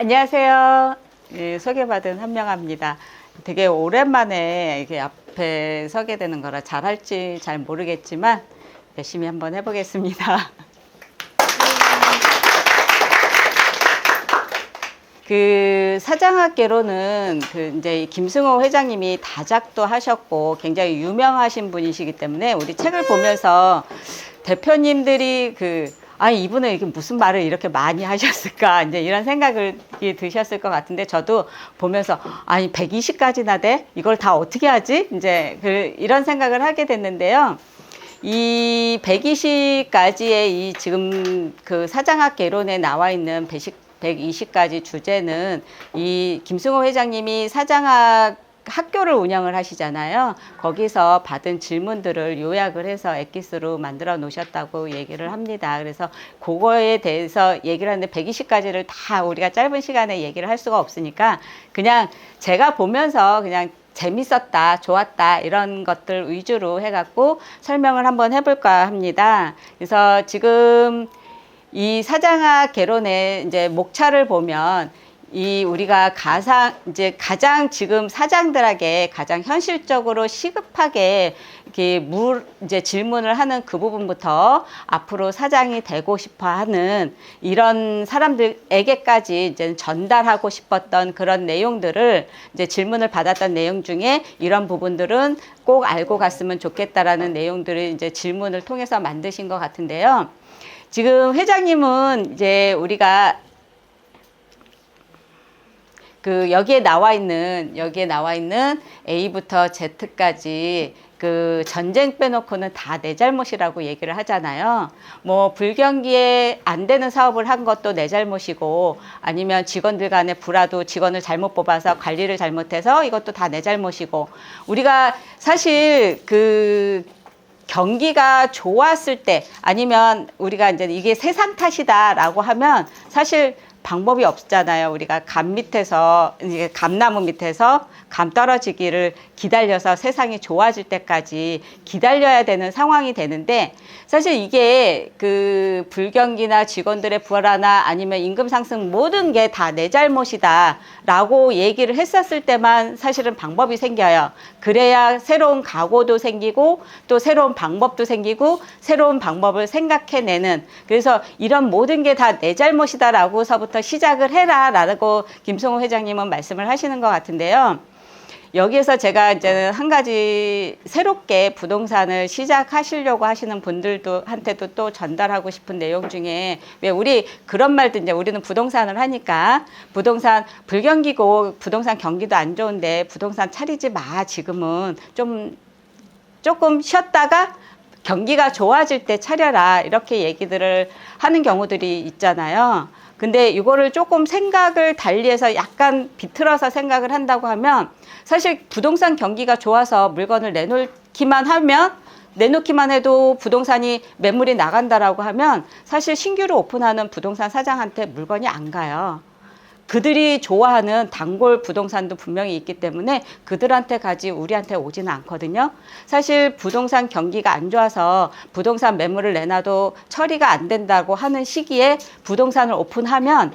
안녕하세요. 예, 소개받은 한명아입니다. 되게 오랜만에 이렇게 앞에 서게 되는 거라 잘할지 잘 모르겠지만 열심히 한번 해보겠습니다. 그 사장학개론은 이제 김승호 회장님이 다작도 하셨고 굉장히 유명하신 분이시기 때문에 우리 책을 보면서 대표님들이 아니 이분은 이게 무슨 말을 이렇게 많이 하셨을까 이제 이런 생각을 드셨을 것 같은데 저도 보면서 아니 120까지나 돼? 이걸 다 어떻게 하지? 이제 이런 생각을 하게 됐는데요. 이 120가지의 이 지금 그 사장학개론에 나와 있는 120가지 주제는 이 김승호 회장님이 사장학 학교를 운영을 하시잖아요. 거기서 받은 질문들을 요약을 해서 엑기스로 만들어 놓으셨다고 얘기를 합니다. 그래서 그거에 대해서 얘기를 하는데 120가지를 다 우리가 짧은 시간에 얘기를 할 수가 없으니까 그냥 제가 보면서 그냥 재밌었다, 좋았다 이런 것들 위주로 해갖고 설명을 한번 해볼까 합니다. 그래서 지금 이 사장학 개론의 이제 목차를 보면 우리가 가장 지금 사장들에게 가장 현실적으로 시급하게 이제 질문을 하는 그 부분부터 앞으로 사장이 되고 싶어 하는 이런 사람들에게까지 이제 전달하고 싶었던 그런 내용들을 이제 질문을 받았던 내용 중에 이런 부분들은 꼭 알고 갔으면 좋겠다라는 내용들을 이제 질문을 통해서 만드신 것 같은데요. 지금 회장님은 이제 우리가 여기에 나와 있는 A부터 Z까지 전쟁 빼놓고는 다 내 잘못이라고 얘기를 하잖아요. 뭐 불경기에 안 되는 사업을 한 것도 내 잘못이고 아니면 직원들 간에 불화도 직원을 잘못 뽑아서 관리를 잘못해서 이것도 다 내 잘못이고 우리가 사실 경기가 좋았을 때 아니면 우리가 이제 이게 세상 탓이다라고 하면 사실 방법이 없잖아요. 우리가 감나무 밑에서 감 떨어지기를 기다려서 세상이 좋아질 때까지 기다려야 되는 상황이 되는데 사실 이게 불경기나 직원들의 불화나 아니면 임금 상승 모든 게 다 내 잘못이다 라고 얘기를 했었을 때만 사실은 방법이 생겨요. 그래야 새로운 각오도 생기고 또 새로운 방법도 생기고 새로운 방법을 생각해내는 그래서 이런 모든 게 다 내 잘못이다 라고서부터 시작을 해라 라고 김승호 회장님은 말씀을 하시는 것 같은데요. 여기에서 제가 이제는 한 가지 새롭게 부동산을 시작하시려고 하시는 한테도 또 전달하고 싶은 내용 중에 왜 우리 그런 말도 이제 우리는 부동산을 하니까 불경기고 부동산 경기도 안 좋은데 부동산 차리지 마 지금은 조금 쉬었다가 경기가 좋아질 때 차려라 이렇게 얘기들을 하는 경우들이 있잖아요. 근데 이거를 조금 생각을 달리해서 약간 비틀어서 생각을 한다고 하면 사실 부동산 경기가 좋아서 물건을 내놓기만 해도 부동산이 매물이 나간다라고 하면 사실 신규로 오픈하는 부동산 사장한테 물건이 안 가요. 그들이 좋아하는 단골 부동산도 분명히 있기 때문에 그들한테 가지 우리한테 오지는 않거든요. 사실 부동산 경기가 안 좋아서 부동산 매물을 내놔도 처리가 안 된다고 하는 시기에 부동산을 오픈하면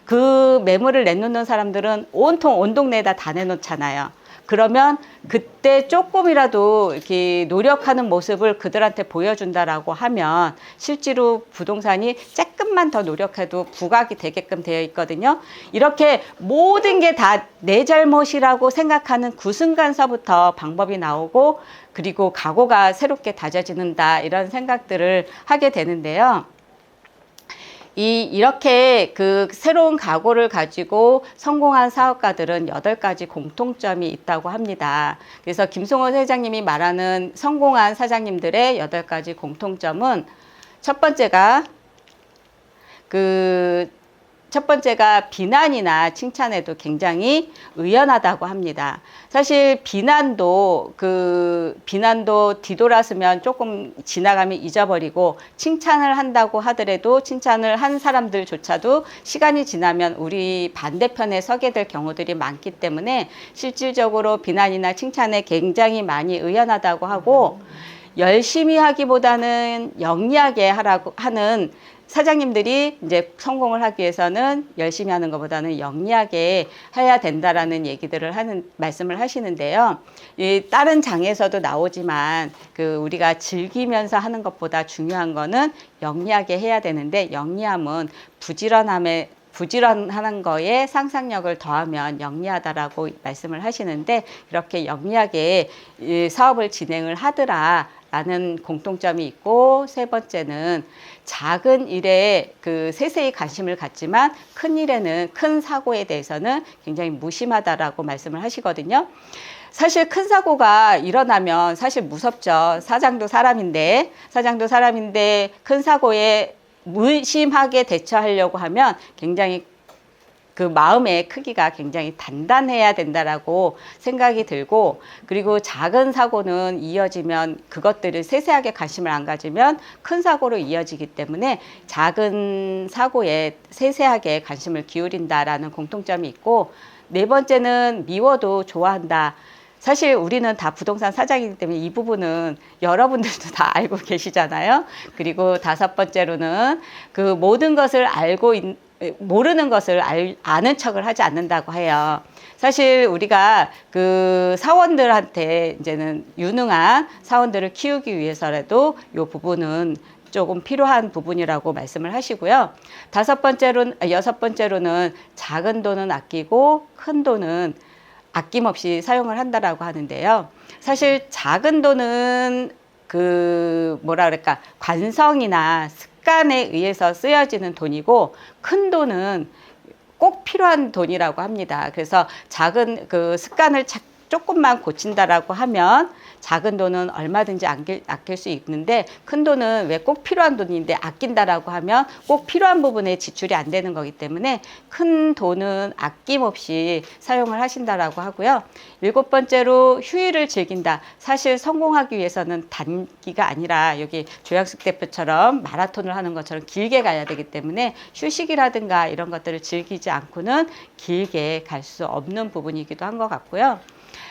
그 매물을 내놓는 사람들은 온통 온 동네에다 다 내놓잖아요. 그러면 그때 조금이라도 이렇게 노력하는 모습을 그들한테 보여준다라고 하면 실제로 부동산이 조금만 더 노력해도 부각이 되게끔 되어 있거든요. 이렇게 모든 게 다 내 잘못이라고 생각하는 그 순간서부터 방법이 나오고 그리고 각오가 새롭게 다져지는다 이런 생각들을 하게 되는데요. 이렇게 새로운 각오를 가지고 성공한 사업가들은 8가지 공통점이 있다고 합니다. 그래서 김승호 회장님이 말하는 성공한 사장님들의 8가지 공통점은 첫 번째가 비난이나 칭찬에도 굉장히 의연하다고 합니다. 사실 비난도 뒤돌아서면 조금 지나가면 잊어버리고 칭찬을 한다고 하더라도 칭찬을 한 사람들조차도 시간이 지나면 우리 반대편에 서게 될 경우들이 많기 때문에 실질적으로 비난이나 칭찬에 굉장히 많이 의연하다고 하고 열심히 하기보다는 영리하게 하라고 하는 사장님들이 이제 성공을 하기 위해서는 열심히 하는 것보다는 영리하게 해야 된다라는 얘기들을 말씀을 하시는데요. 이 다른 장에서도 나오지만 우리가 즐기면서 하는 것보다 중요한 거는 영리하게 해야 되는데, 영리함은 부지런한 거에 상상력을 더하면 영리하다라고 말씀을 하시는데, 이렇게 영리하게 사업을 진행을 하더라 라는 공통점이 있고, 세 번째는 작은 일에 세세히 관심을 갖지만 큰 일에는, 큰 사고에 대해서는 굉장히 무심하다라고 말씀을 하시거든요. 사실 큰 사고가 일어나면 사실 무섭죠. 사장도 사람인데 큰 사고에 무심하게 대처하려고 하면 굉장히 마음의 크기가 굉장히 단단해야 된다라고 생각이 들고, 그리고 작은 사고는 이어지면, 그것들을 세세하게 관심을 안 가지면 큰 사고로 이어지기 때문에 작은 사고에 세세하게 관심을 기울인다라는 공통점이 있고, 네 번째는 미워도 좋아한다. 사실 우리는 다 부동산 사장이기 때문에 이 부분은 여러분들도 다 알고 계시잖아요. 그리고 다섯 번째로는 모든 것을 모르는 것을 아는 척을 하지 않는다고 해요. 사실 우리가 사원들한테 이제는 유능한 사원들을 키우기 위해서라도 이 부분은 조금 필요한 부분이라고 말씀을 하시고요. 여섯 번째로는 작은 돈은 아끼고 큰 돈은 아낌없이 사용을 한다라고 하는데요. 사실 작은 돈은 관성이나 습관에 의해서 쓰여지는 돈이고, 큰 돈은 꼭 필요한 돈이라고 합니다. 그래서 작은 습관을 조금만 고친다라고 하면 작은 돈은 얼마든지 아낄 수 있는데, 큰 돈은 왜 꼭 필요한 돈인데 아낀다라고 하면 꼭 필요한 부분에 지출이 안 되는 거기 때문에 큰 돈은 아낌없이 사용을 하신다라고 하고요. 일곱 번째로 휴일을 즐긴다. 사실 성공하기 위해서는 단기가 아니라 여기 조양숙 대표처럼 마라톤을 하는 것처럼 길게 가야 되기 때문에 휴식이라든가 이런 것들을 즐기지 않고는 길게 갈 수 없는 부분이기도 한 것 같고요.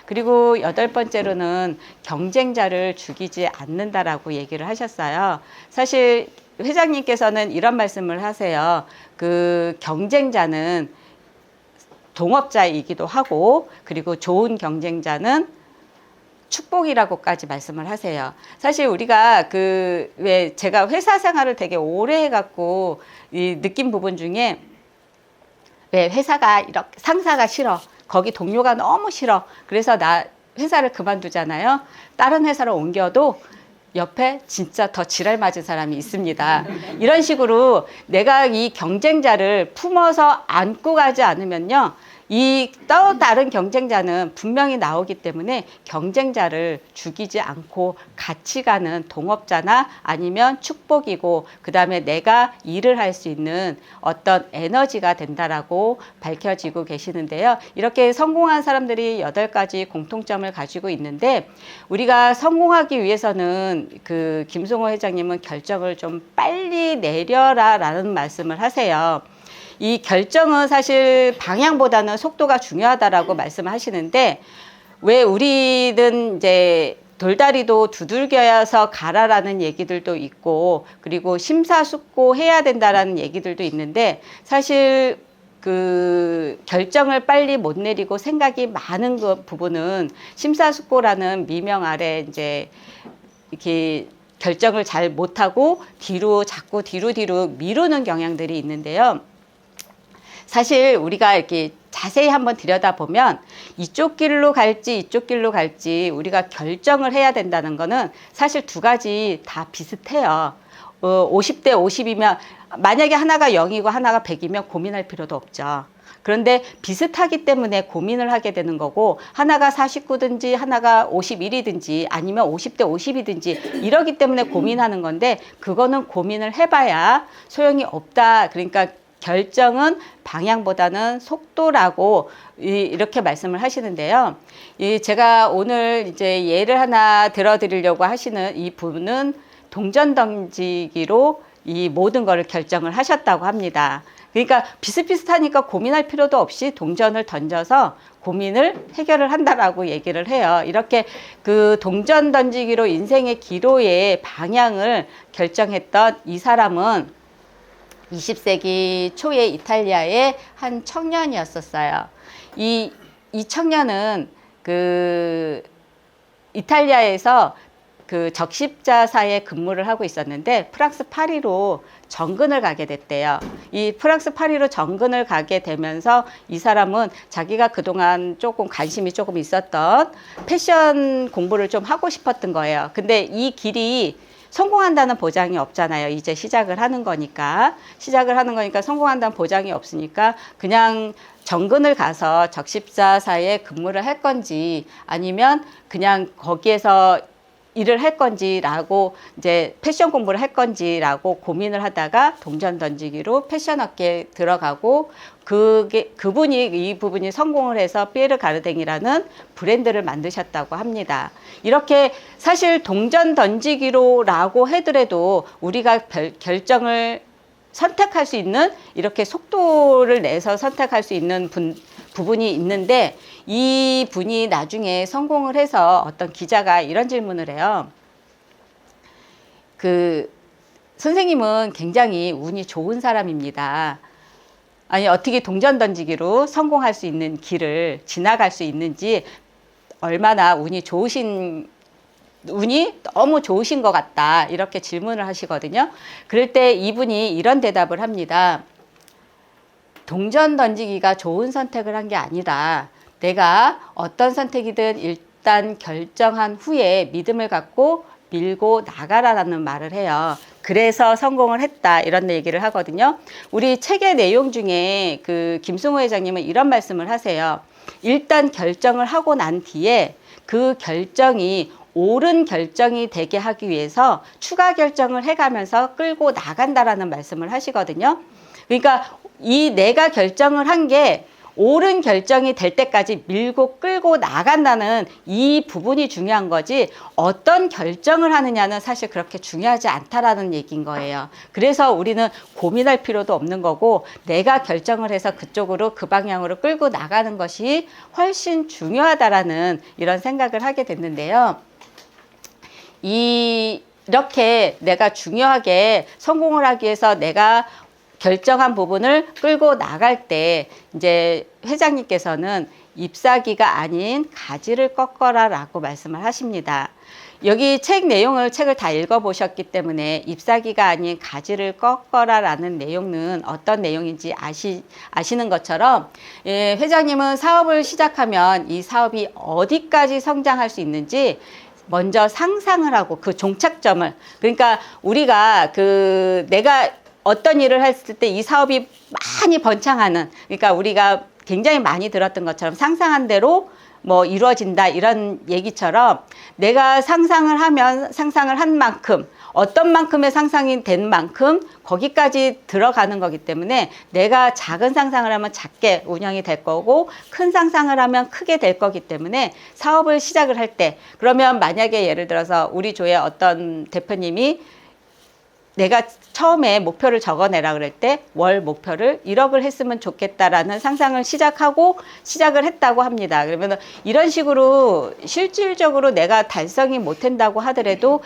그리고 여덟 번째로는 경쟁자를 죽이지 않는다라고 얘기를 하셨어요. 사실 회장님께서는 이런 말씀을 하세요. 경쟁자는 동업자이기도 하고, 그리고 좋은 경쟁자는 축복이라고까지 말씀을 하세요. 사실 우리가 왜 제가 회사 생활을 되게 오래 해갖고 느낀 부분 중에, 왜 회사가 이렇게 상사가 싫어, 거기 동료가 너무 싫어, 그래서 나 회사를 그만두잖아요. 다른 회사로 옮겨도 옆에 진짜 더 지랄 맞은 사람이 있습니다. 이런 식으로 내가 이 경쟁자를 품어서 안고 가지 않으면요, 또 다른 경쟁자는 분명히 나오기 때문에 경쟁자를 죽이지 않고 같이 가는 동업자나 아니면 축복이고, 그 다음에 내가 일을 할 수 있는 어떤 에너지가 된다라고 밝혀지고 계시는데요. 이렇게 성공한 사람들이 8가지 공통점을 가지고 있는데, 우리가 성공하기 위해서는 김승호 회장님은 결정을 좀 빨리 내려라 라는 말씀을 하세요. 이 결정은 사실 방향보다는 속도가 중요하다라고 말씀하시는데, 왜 우리는 이제 돌다리도 두들겨서 가라라는 얘기들도 있고, 그리고 심사숙고해야 된다라는 얘기들도 있는데, 사실 결정을 빨리 못 내리고 생각이 많은 부분은 심사숙고라는 미명 아래 이제 이렇게 결정을 잘 못하고 자꾸 뒤로 미루는 경향들이 있는데요. 사실 우리가 이렇게 자세히 한번 들여다보면 이쪽 길로 갈지 우리가 결정을 해야 된다는 거는 사실 2가지 다 비슷해요. 50대 50이면 만약에 하나가 0이고 하나가 100이면 고민할 필요도 없죠. 그런데 비슷하기 때문에 고민을 하게 되는 거고, 하나가 49든지 하나가 51이든지 아니면 50대 50이든지 이러기 때문에 고민하는 건데, 그거는 고민을 해봐야 소용이 없다. 그러니까 결정은 방향보다는 속도라고 이렇게 말씀을 하시는데요. 제가 오늘 이제 예를 하나 들어드리려고 하시는 이 분은 동전 던지기로 이 모든 거를 결정을 하셨다고 합니다. 그러니까 비슷비슷하니까 고민할 필요도 없이 동전을 던져서 고민을 해결을 한다라고 얘기를 해요. 이렇게 동전 던지기로 인생의 기로의 방향을 결정했던 이 사람은 20세기 초에 이탈리아의 한 청년이었었어요. 이 청년은 그 이탈리아에서 그 적십자사에 근무를 하고 있었는데 프랑스 파리로 정근을 가게 됐대요. 이 프랑스 파리로 정근을 가게 되면서 이 사람은 자기가 그동안 조금 관심이 조금 있었던 패션 공부를 좀 하고 싶었던 거예요. 근데 이 길이 성공한다는 보장이 없잖아요. 이제 시작을 하는 거니까 성공한다는 보장이 없으니까 그냥 정근을 가서 적십자사에 근무를 할 건지 아니면 그냥 거기에서 일을 할 건지라고 이제 패션 공부를 할 건지라고 고민을 하다가 동전 던지기로 패션 업계에 들어가고 이 부분이 성공을 해서 피에르 가르댕이라는 브랜드를 만드셨다고 합니다. 이렇게 사실 동전 던지기로라고 하더라도 우리가 결정을 선택할 수 있는 이렇게 속도를 내서 선택할 수 있는 부분이 있는데 이 분이 나중에 성공을 해서 어떤 기자가 이런 질문을 해요. 선생님은 굉장히 운이 좋은 사람입니다. 아니 어떻게 동전 던지기로 성공할 수 있는 길을 지나갈 수 있는지 얼마나 운이 너무 좋으신 것 같다 이렇게 질문을 하시거든요. 그럴 때 이분이 이런 대답을 합니다. 동전 던지기가 좋은 선택을 한 게 아니라 내가 어떤 선택이든 일단 결정한 후에 믿음을 갖고 밀고 나가라라는 말을 해요. 그래서 성공을 했다 이런 얘기를 하거든요. 우리 책의 내용 중에 김승호 회장님은 이런 말씀을 하세요. 일단 결정을 하고 난 뒤에 그 결정이 옳은 결정이 되게 하기 위해서 추가 결정을 해가면서 끌고 나간다라는 말씀을 하시거든요. 그러니까 내가 결정을 한 게 옳은 결정이 될 때까지 밀고 끌고 나간다는 이 부분이 중요한 거지 어떤 결정을 하느냐는 사실 그렇게 중요하지 않다라는 얘기인 거예요. 그래서 우리는 고민할 필요도 없는 거고 내가 결정을 해서 그쪽으로 그 방향으로 끌고 나가는 것이 훨씬 중요하다라는 이런 생각을 하게 됐는데요. 이렇게 내가 중요하게 성공을 하기 위해서 내가 결정한 부분을 끌고 나갈 때 이제 회장님께서는 잎사귀가 아닌 가지를 꺾어라 라고 말씀을 하십니다. 여기 책을 다 읽어보셨기 때문에 잎사귀가 아닌 가지를 꺾어라 라는 내용은 어떤 내용인지 아시는 것처럼 회장님은 사업을 시작하면 이 사업이 어디까지 성장할 수 있는지 먼저 상상을 하고 그 종착점을 그러니까 우리가 내가 어떤 일을 했을 때 이 사업이 많이 번창하는 그러니까 우리가 굉장히 많이 들었던 것처럼 상상한 대로 뭐 이루어진다 이런 얘기처럼 내가 상상을 한 만큼 어떤 만큼의 상상이 된 만큼 거기까지 들어가는 거기 때문에 내가 작은 상상을 하면 작게 운영이 될 거고 큰 상상을 하면 크게 될 거기 때문에 사업을 시작을 할 때 그러면 만약에 예를 들어서 우리 조의 어떤 대표님이 내가 처음에 목표를 적어내라 그럴 때 월 목표를 1억을 했으면 좋겠다라는 상상을 시작을 했다고 합니다. 그러면 이런 식으로 실질적으로 내가 달성이 못한다고 하더라도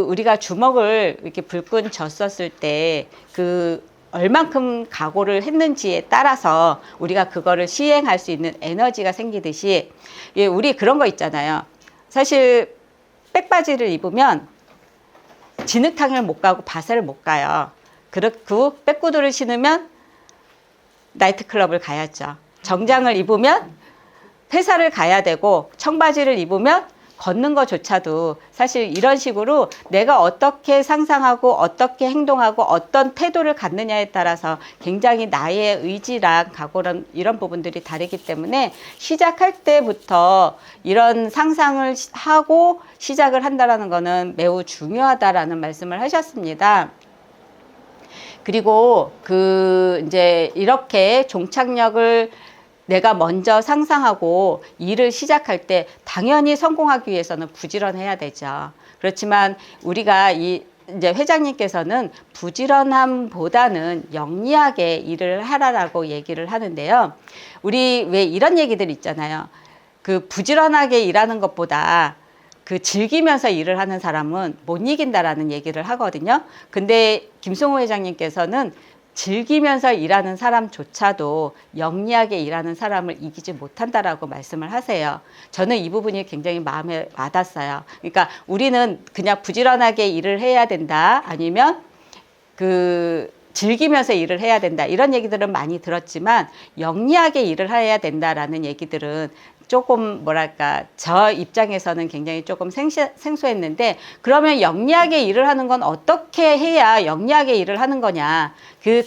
우리가 주먹을 이렇게 불끈 쥐었을 때 얼만큼 각오를 했는지에 따라서 우리가 그거를 시행할 수 있는 에너지가 생기듯이 우리 그런 거 있잖아요. 사실 백바지를 입으면 진흙탕을 못 가고 바사를 못 가요. 그렇고 백구두를 신으면 나이트클럽을 가야죠. 정장을 입으면 회사를 가야 되고 청바지를 입으면 걷는 것조차도 사실 이런 식으로 내가 어떻게 상상하고 어떻게 행동하고 어떤 태도를 갖느냐에 따라서 굉장히 나의 의지랑 각오랑 이런 부분들이 다르기 때문에 시작할 때부터 이런 상상을 하고 시작을 한다는 거는 매우 중요하다라는 말씀을 하셨습니다. 그리고 이제 이렇게 종착역을 내가 먼저 상상하고 일을 시작할 때 당연히 성공하기 위해서는 부지런해야 되죠. 그렇지만 우리가 이제 회장님께서는 부지런함보다는 영리하게 일을 하라라고 얘기를 하는데요. 우리 왜 이런 얘기들 있잖아요. 부지런하게 일하는 것보다 그 즐기면서 일을 하는 사람은 못 이긴다라는 얘기를 하거든요. 근데 김승호 회장님께서는 즐기면서 일하는 사람조차도 영리하게 일하는 사람을 이기지 못한다라고 말씀을 하세요. 저는 이 부분이 굉장히 마음에 와닿았어요. 그러니까 우리는 그냥 부지런하게 일을 해야 된다, 아니면 즐기면서 일을 해야 된다, 이런 얘기들은 많이 들었지만 영리하게 일을 해야 된다라는 얘기들은 조금 뭐랄까, 저 입장에서는 굉장히 조금 생소했는데, 그러면 영리하게 일을 하는 건 어떻게 해야 영리하게 일을 하는 거냐, 그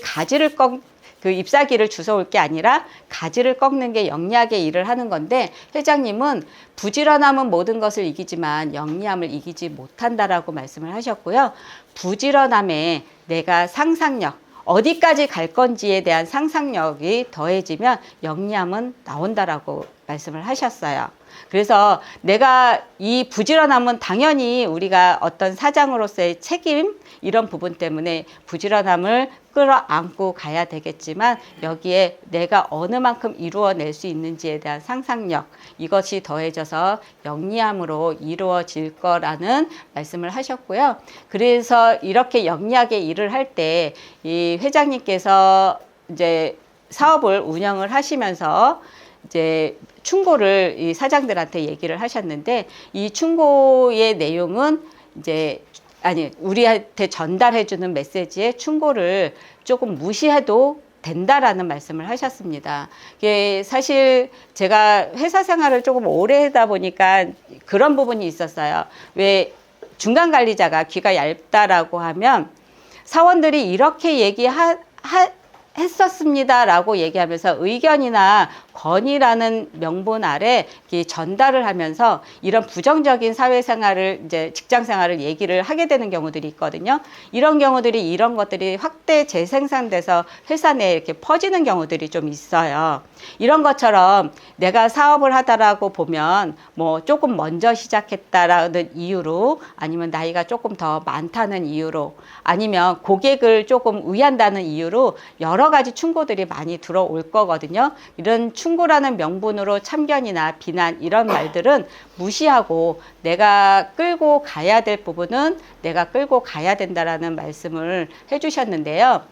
잎사귀를 주워올 게 아니라 가지를 꺾는 게 영리하게 일을 하는 건데, 회장님은 부지런함은 모든 것을 이기지만 영리함을 이기지 못한다라고 말씀을 하셨고요. 부지런함에 내가 상상력, 어디까지 갈 건지에 대한 상상력이 더해지면 영리함은 나온다라고 말씀을 하셨어요. 그래서 내가 이 부지런함은 당연히 우리가 어떤 사장으로서의 책임, 이런 부분 때문에 부지런함을 끌어안고 가야 되겠지만, 여기에 내가 어느 만큼 이루어낼 수 있는지에 대한 상상력, 이것이 더해져서 영리함으로 이루어질 거라는 말씀을 하셨고요. 그래서 이렇게 영리하게 일을 할 때 이 회장님께서 이제 사업을 운영을 하시면서 이제 충고를 이 사장들한테 얘기를 하셨는데, 이 충고의 내용은 우리한테 전달해주는 메시지의 충고를 조금 무시해도 된다라는 말씀을 하셨습니다. 이게 사실 제가 회사 생활을 조금 오래 하다 보니까 그런 부분이 있었어요. 왜 중간 관리자가 귀가 얇다라고 하면 사원들이 이렇게 했었습니다라고 얘기하면서 의견이나 건의라는 명분 아래 전달을 하면서 이런 부정적인 사회생활을, 이제 직장생활을 얘기를 하게 되는 경우들이 있거든요. 이런 것들이 확대 재생산돼서 회사 내에 이렇게 퍼지는 경우들이 좀 있어요. 이런 것처럼 내가 사업을 하다라고 보면 뭐 조금 먼저 시작했다라는 이유로, 아니면 나이가 조금 더 많다는 이유로, 아니면 고객을 조금 의한다는 이유로 여러 가지 충고들이 많이 들어올 거거든요. 이런 충고라는 명분으로 참견이나 비난, 이런 말들은 무시하고 내가 끌고 가야 될 부분은 내가 끌고 가야 된다라는 말씀을 해주셨는데요.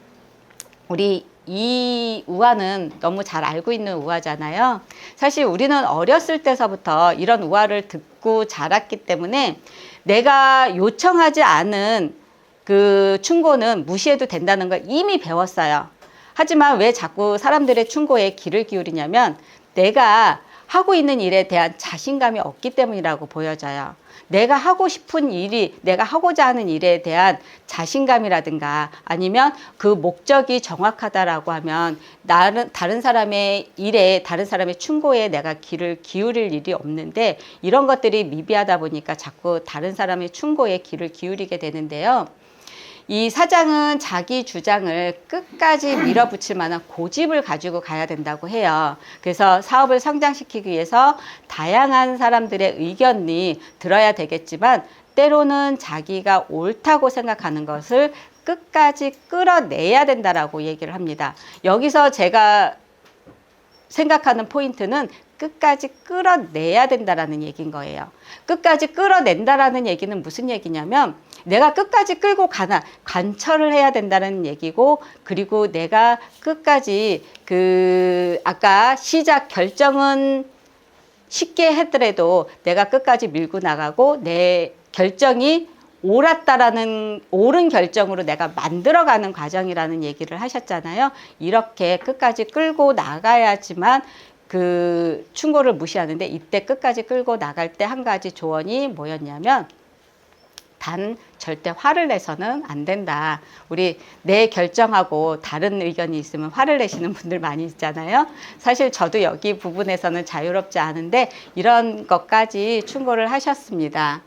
우리 이 우화는 너무 잘 알고 있는 우화잖아요. 사실 우리는 어렸을 때서부터 이런 우화를 듣고 자랐기 때문에 내가 요청하지 않은 그 충고는 무시해도 된다는 걸 이미 배웠어요. 하지만 왜 자꾸 사람들의 충고에 귀를 기울이냐면, 내가 하고 있는 일에 대한 자신감이 없기 때문이라고 보여져요. 내가 하고 싶은 일이, 내가 하고자 하는 일에 대한 자신감이라든가, 아니면 그 목적이 정확하다라고 하면 다른 사람의 일에, 다른 사람의 충고에 내가 귀를 기울일 일이 없는데, 이런 것들이 미비하다 보니까 자꾸 다른 사람의 충고에 귀를 기울이게 되는데요. 이 사장은 자기 주장을 끝까지 밀어붙일 만한 고집을 가지고 가야 된다고 해요. 그래서 사업을 성장시키기 위해서 다양한 사람들의 의견이 들어야 되겠지만, 때로는 자기가 옳다고 생각하는 것을 끝까지 끌어내야 된다라고 얘기를 합니다. 여기서 제가 생각하는 포인트는 끝까지 끌어내야 된다라는 얘기인 거예요. 끝까지 끌어낸다라는 얘기는 무슨 얘기냐면, 내가 끝까지 끌고 가나, 관철을 해야 된다는 얘기고, 그리고 내가 끝까지 아까 시작 결정은 쉽게 했더라도 내가 끝까지 밀고 나가고, 내 결정이 옳은 결정으로 내가 만들어가는 과정이라는 얘기를 하셨잖아요. 이렇게 끝까지 끌고 나가야지만 그 충고를 무시하는데, 이때 끝까지 끌고 나갈 때 한 가지 조언이 뭐였냐면, 단 절대 화를 내서는 안 된다. 우리 내 결정하고 다른 의견이 있으면 화를 내시는 분들 많이 있잖아요. 사실 저도 여기 부분에서는 자유롭지 않은데 이런 것까지 충고를 하셨습니다.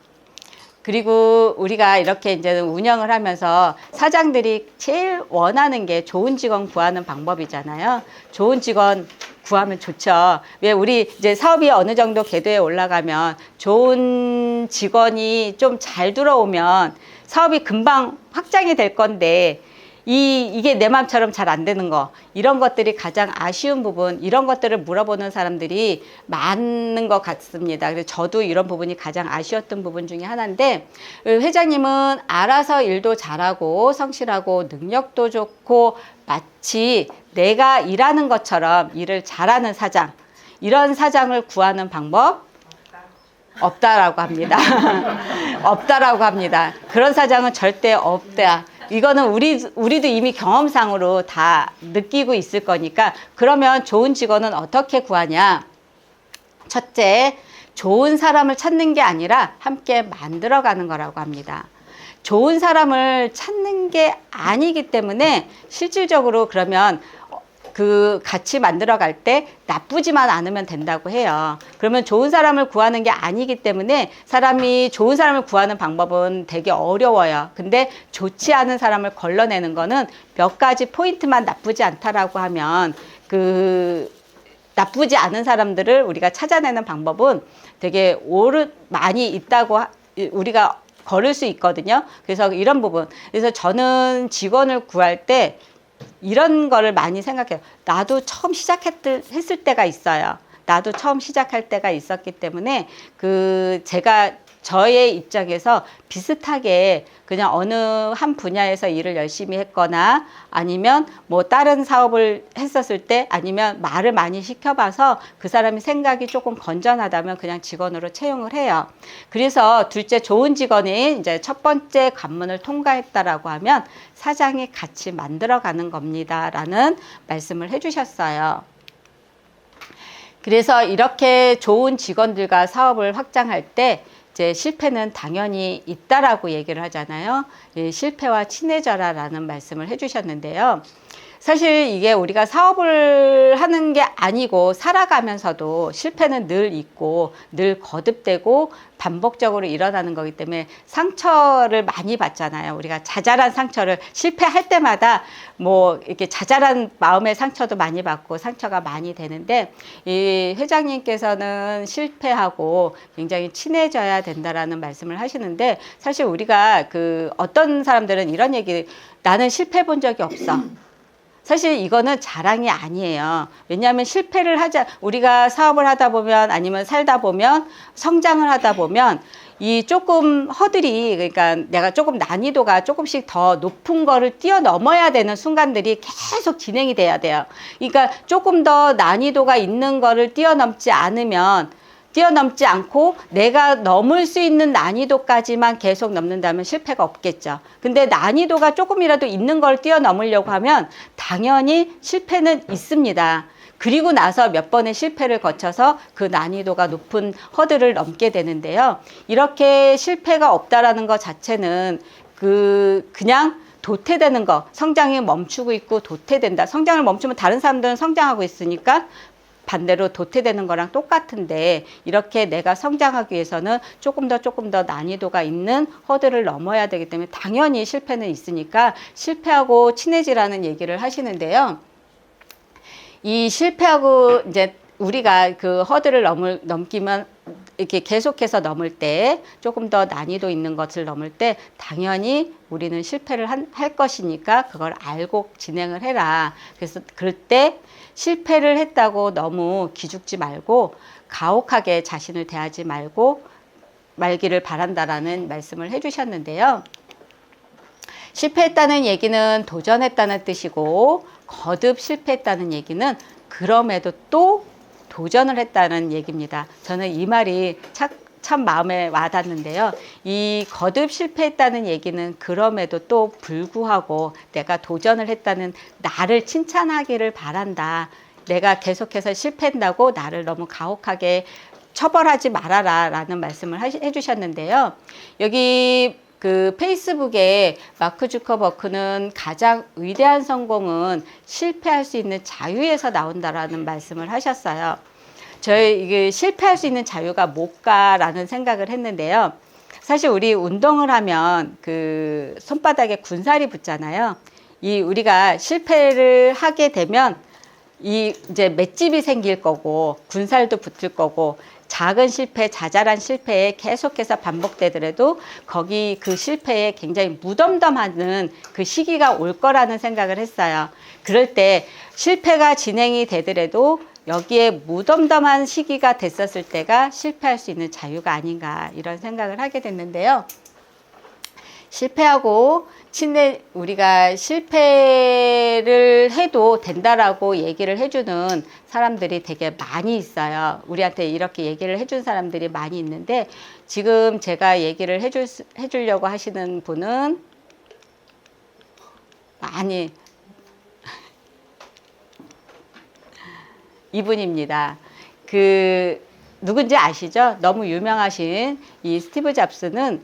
그리고 우리가 이렇게 이제 운영을 하면서 사장들이 제일 원하는 게 좋은 직원 구하는 방법이잖아요. 좋은 직원 구하면 좋죠. 왜 우리 이제 사업이 어느 정도 궤도에 올라가면 좋은 직원이 좀 잘 들어오면 사업이 금방 확장이 될 건데, 이게 내 마음처럼 잘 안 되는 거, 이런 것들이 가장 아쉬운 부분, 이런 것들을 물어보는 사람들이 많은 것 같습니다. 그래서 저도 이런 부분이 가장 아쉬웠던 부분 중에 하나인데, 회장님은 알아서 일도 잘하고 성실하고 능력도 좋고 마치 내가 일하는 것처럼 일을 잘하는 사장, 이런 사장을 구하는 방법 없다라고 합니다. 없다라고 합니다. 그런 사장은 절대 없다. 이거는 우리도 이미 경험상으로 다 느끼고 있을 거니까. 그러면 좋은 직원은 어떻게 구하냐? 첫째, 좋은 사람을 찾는 게 아니라 함께 만들어가는 거라고 합니다. 좋은 사람을 찾는 게 아니기 때문에 실질적으로 그러면 그 같이 만들어 갈 때 나쁘지만 않으면 된다고 해요. 그러면 좋은 사람을 구하는 게 아니기 때문에 사람이 좋은 사람을 구하는 방법은 되게 어려워요. 근데 좋지 않은 사람을 걸러내는 거는 몇 가지 포인트만 나쁘지 않다라고 하면 그 나쁘지 않은 사람들을 우리가 찾아내는 방법은 되게 많이 있다고 우리가 걸을 수 있거든요. 그래서 이런 부분. 그래서 저는 직원을 구할 때 이런 거를 많이 생각해요. 나도 처음 했을 때가 있어요. 나도 처음 시작할 때가 있었기 때문에 제가 저의 입장에서 비슷하게 그냥 어느 한 분야에서 일을 열심히 했거나 아니면 뭐 다른 사업을 했었을 때 아니면 말을 많이 시켜봐서 그 사람이 생각이 조금 건전하다면 그냥 직원으로 채용을 해요. 그래서 둘째 좋은 직원이 이제 첫 번째 관문을 통과했다라고 하면 사장이 같이 만들어가는 겁니다라는 말씀을 해주셨어요. 그래서 이렇게 좋은 직원들과 사업을 확장할 때 이제 실패는 당연히 있다라고 얘기를 하잖아요. 실패와 친해져라라는 말씀을 해주셨는데요. 사실 이게 우리가 사업을 하는 게 아니고 살아가면서도 실패는 늘 있고 늘 거듭되고 반복적으로 일어나는 거기 때문에 상처를 많이 받잖아요. 우리가 자잘한 상처를 실패할 때마다 뭐 이렇게 자잘한 마음의 상처도 많이 받고 상처가 많이 되는데 이 회장님께서는 실패하고 굉장히 친해져야 된다라는 말씀을 하시는데 사실 우리가 어떤 사람들은 이런 얘기 나는 실패해 본 적이 없어. 사실 이거는 자랑이 아니에요. 왜냐하면 우리가 사업을 하다 보면 아니면 살다 보면 성장을 하다 보면 이 조금 그러니까 내가 조금 난이도가 조금씩 더 높은 거를 뛰어넘어야 되는 순간들이 계속 진행이 돼야 돼요. 그러니까 조금 더 난이도가 있는 거를 뛰어넘지 않고 내가 넘을 수 있는 난이도까지만 계속 넘는다면 실패가 없겠죠. 근데 난이도가 조금이라도 있는 걸 뛰어넘으려고 하면 당연히 실패는 있습니다. 그리고 나서 몇 번의 실패를 거쳐서 그 난이도가 높은 허들을 넘게 되는데요. 이렇게 실패가 없다라는 것 자체는 그냥 도태되는 거, 성장이 멈추고 있고 도태된다. 성장을 멈추면 다른 사람들은 성장하고 있으니까 반대로 도태되는 거랑 똑같은데 이렇게 내가 성장하기 위해서는 조금 더 난이도가 있는 허들을 넘어야 되기 때문에 당연히 실패는 있으니까 실패하고 친해지라는 얘기를 하시는데요. 이 실패하고 이제 우리가 그 허들을 넘기면 이렇게 계속해서 넘을 때 조금 더 난이도 있는 것을 넘을 때 당연히 우리는 실패를 할 것이니까 그걸 알고 진행을 해라. 그래서 그럴 때 실패를 했다고 너무 기죽지 말고 가혹하게 자신을 대하지 말기를 바란다라는 말씀을 해주셨는데요. 실패했다는 얘기는 도전했다는 뜻이고 거듭 실패했다는 얘기는 그럼에도 또 도전을 했다는 얘기입니다. 저는 이 말이 참 마음에 와닿는데요. 이 거듭 실패했다는 얘기는 그럼에도 또 불구하고 내가 도전을 했다는 나를 칭찬하기를 바란다. 내가 계속해서 실패한다고 나를 너무 가혹하게 처벌하지 말아라 라는 말씀을 해주셨는데요. 여기 페이스북에 마크 주커버그는 가장 위대한 성공은 실패할 수 있는 자유에서 나온다라는 말씀을 하셨어요. 이게 실패할 수 있는 자유가 뭘까라는 생각을 했는데요. 사실 우리 운동을 하면 손바닥에 군살이 붙잖아요. 우리가 실패를 하게 되면 이제 맷집이 생길 거고 군살도 붙을 거고 작은 실패, 자잘한 실패에 계속해서 반복되더라도 거기 그 실패에 굉장히 무덤덤하는 그 시기가 올 거라는 생각을 했어요. 그럴 때 실패가 진행이 되더라도 여기에 무덤덤한 시기가 됐었을 때가 실패할 수 있는 자유가 아닌가 이런 생각을 하게 됐는데요. 실패하고 우리가 실패를 해도 된다라고 얘기를 해주는 사람들이 되게 많이 있어요. 우리한테 이렇게 얘기를 해준 사람들이 많이 있는데 지금 제가 얘기를 해주려고 하시는 분은 많이 이분입니다. 누군지 아시죠? 너무 유명하신 이 스티브 잡스는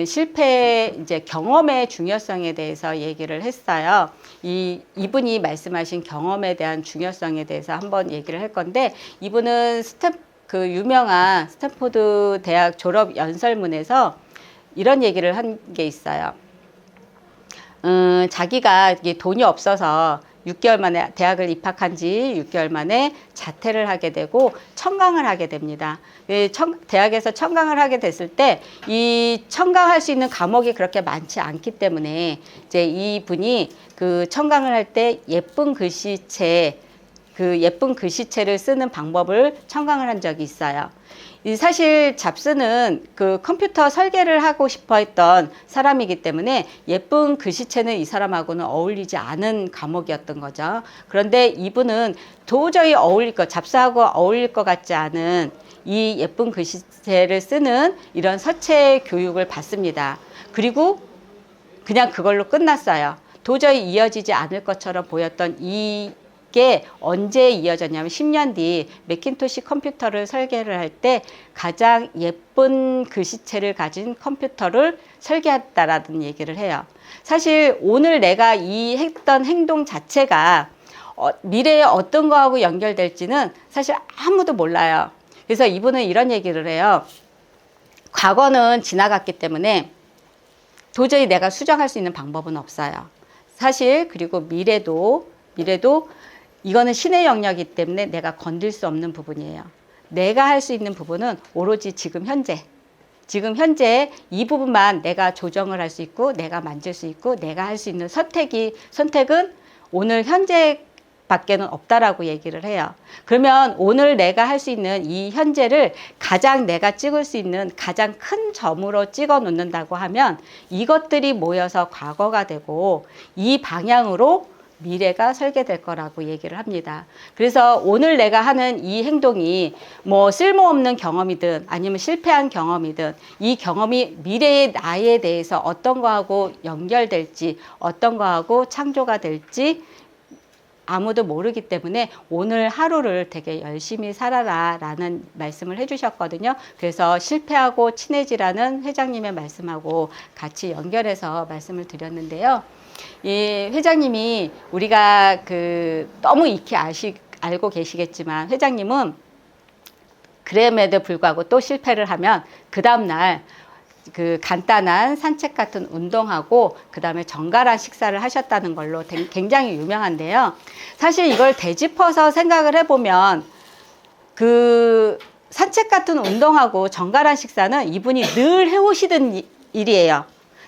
실패 이제 경험의 중요성에 대해서 얘기를 했어요. 이분이 말씀하신 경험에 대한 중요성에 대해서 한번 얘기를 할 건데 이분은 유명한 스탠포드 대학 졸업 연설문에서 이런 얘기를 한 게 있어요. 자기가 돈이 없어서 6개월 만에 대학을 입학한 지 6개월 만에 자퇴를 하게 되고 청강을 하게 됩니다. 대학에서 청강을 하게 됐을 때 이 청강할 수 있는 과목이 그렇게 많지 않기 때문에 이제 이분이 그 청강을 할 때 예쁜 글씨체를 쓰는 방법을 청강을 한 적이 있어요. 사실 잡스는 그 컴퓨터 설계를 하고 싶어 했던 사람이기 때문에 예쁜 글씨체는 이 사람하고는 어울리지 않은 과목이었던 거죠. 그런데 이분은 도저히 잡스하고 어울릴 것 같지 않은 이 예쁜 글씨체를 쓰는 이런 서체 교육을 받습니다. 그리고 그냥 그걸로 끝났어요. 도저히 이어지지 않을 것처럼 보였던 이게 언제 이어졌냐면 10년 뒤 매킨토시 컴퓨터를 설계를 할 때 가장 예쁜 글씨체를 가진 컴퓨터를 설계했다라는 얘기를 해요. 사실 오늘 내가 했던 행동 자체가 미래에 어떤 거하고 연결될지는 사실 아무도 몰라요. 그래서 이분은 이런 얘기를 해요. 과거는 지나갔기 때문에 도저히 내가 수정할 수 있는 방법은 없어요. 사실 그리고 미래도 이거는 신의 영역이기 때문에 내가 건들 수 없는 부분이에요. 내가 할 수 있는 부분은 오로지 지금 현재 이 부분만 내가 조정을 할 수 있고 내가 만질 수 있고 내가 할 수 있는 선택은 오늘 현재 밖에는 없다라고 얘기를 해요. 그러면 오늘 내가 할 수 있는 이 현재를 가장 내가 찍을 수 있는 가장 큰 점으로 찍어 놓는다고 하면 이것들이 모여서 과거가 되고 이 방향으로 미래가 설계될 거라고 얘기를 합니다. 그래서 오늘 내가 하는 이 행동이 뭐 쓸모없는 경험이든 아니면 실패한 경험이든 이 경험이 미래의 나에 대해서 어떤 거하고 연결될지 어떤 거하고 창조가 될지 아무도 모르기 때문에 오늘 하루를 되게 열심히 살아라 라는 말씀을 해주셨거든요. 그래서 실패하고 친해지라는 회장님의 말씀하고 같이 연결해서 말씀을 드렸는데요. 이 회장님이 우리가 너무 익히 알고 계시겠지만 회장님은 그럼에도 불구하고 또 실패를 하면 그 다음날 간단한 산책 같은 운동하고 그 다음에 정갈한 식사를 하셨다는 걸로 굉장히 유명한데요. 사실 이걸 되짚어서 생각을 해보면 산책 같은 운동하고 정갈한 식사는 이분이 늘 해오시던 일이에요.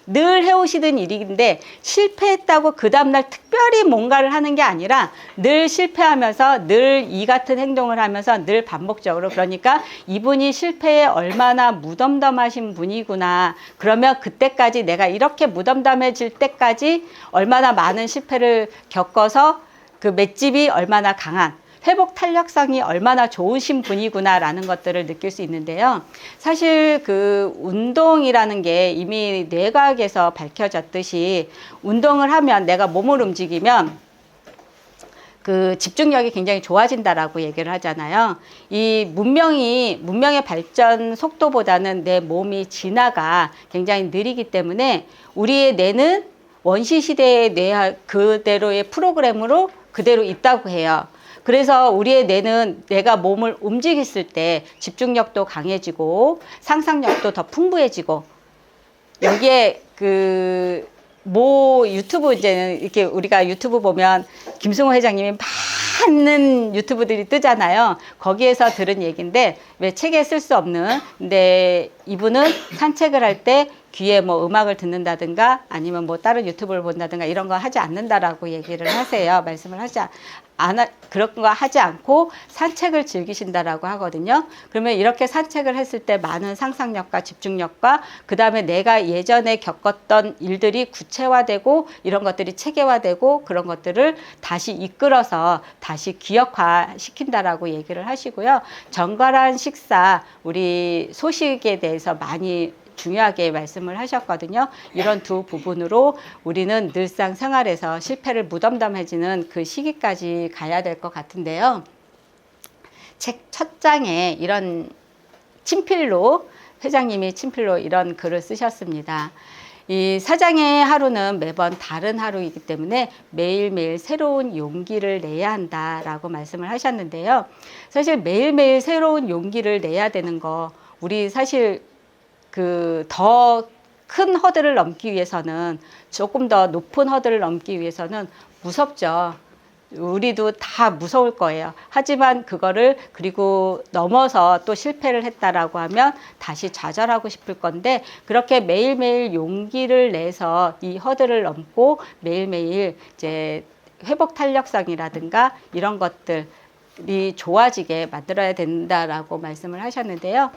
늘 해오시던 일인데 실패했다고 그 다음날 특별히 뭔가를 하는 게 아니라 늘 실패하면서 늘 이 같은 행동을 하면서 늘 반복적으로 그러니까 이분이 실패에 얼마나 무덤덤하신 분이구나. 그러면 그때까지 내가 이렇게 무덤덤해질 때까지 얼마나 많은 실패를 겪어서 그 맷집이 얼마나 강한 회복 탄력성이 얼마나 좋으신 분이구나라는 것들을 느낄 수 있는데요. 사실 운동이라는 게 이미 뇌과학에서 밝혀졌듯이 운동을 하면 내가 몸을 움직이면 집중력이 굉장히 좋아진다라고 얘기를 하잖아요. 이 문명의 발전 속도보다는 내 몸이 진화가 굉장히 느리기 때문에 우리의 뇌는 원시 시대의 그대로의 프로그램으로 그대로 있다고 해요. 그래서 우리의 뇌는 내가 몸을 움직였을 때 집중력도 강해지고 상상력도 더 풍부해지고 여기에 유튜브 이제는 이렇게 우리가 유튜브 보면 김승호 회장님이 막 많은 유튜브들이 뜨잖아요. 거기에서 들은 얘기인데 왜 책에 쓸 수 없는, 근데 이분은 산책을 할 때 귀에 뭐 음악을 듣는다든가 아니면 뭐 다른 유튜브를 본다든가 이런 거 하지 않는다라고 얘기를 하세요. 말씀을 그런 거 하지 않고 산책을 즐기신다라고 하거든요. 그러면 이렇게 산책을 했을 때 많은 상상력과 집중력과 그 다음에 내가 예전에 겪었던 일들이 구체화되고 이런 것들이 체계화되고 그런 것들을 다시 이끌어서 다시 기억화시킨다라고 얘기를 하시고요. 정갈한 식사, 우리 소식에 대해서 많이 중요하게 말씀을 하셨거든요. 이런 두 부분으로 우리는 늘상 생활에서 실패를 무덤덤해지는 그 시기까지 가야 될 것 같은데요. 책 첫 장에 이런 친필로, 회장님이 친필로 이런 글을 쓰셨습니다. 이 사장의 하루는 매번 다른 하루이기 때문에 매일매일 새로운 용기를 내야 한다라고 말씀을 하셨는데요. 사실 매일매일 새로운 용기를 내야 되는 거, 우리 사실 더 큰 허들을 넘기 위해서는, 조금 더 높은 허들을 넘기 위해서는 무섭죠. 우리도 다 무서울 거예요. 하지만 그거를 그리고 넘어서 또 실패를 했다라고 하면 다시 좌절하고 싶을 건데, 그렇게 매일매일 용기를 내서 이 허들을 넘고 매일매일 이제 회복 탄력성이라든가 이런 것들 이 좋아지게 만들어야 된다라고 말씀을 하셨는데요.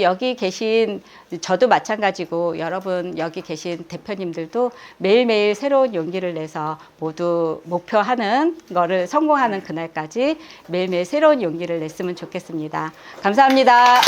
여기 계신 저도 마찬가지고 여러분 여기 계신 대표님들도 매일매일 새로운 용기를 내서 모두 목표하는 거를 성공하는 그날까지 매일매일 새로운 용기를 냈으면 좋겠습니다. 감사합니다.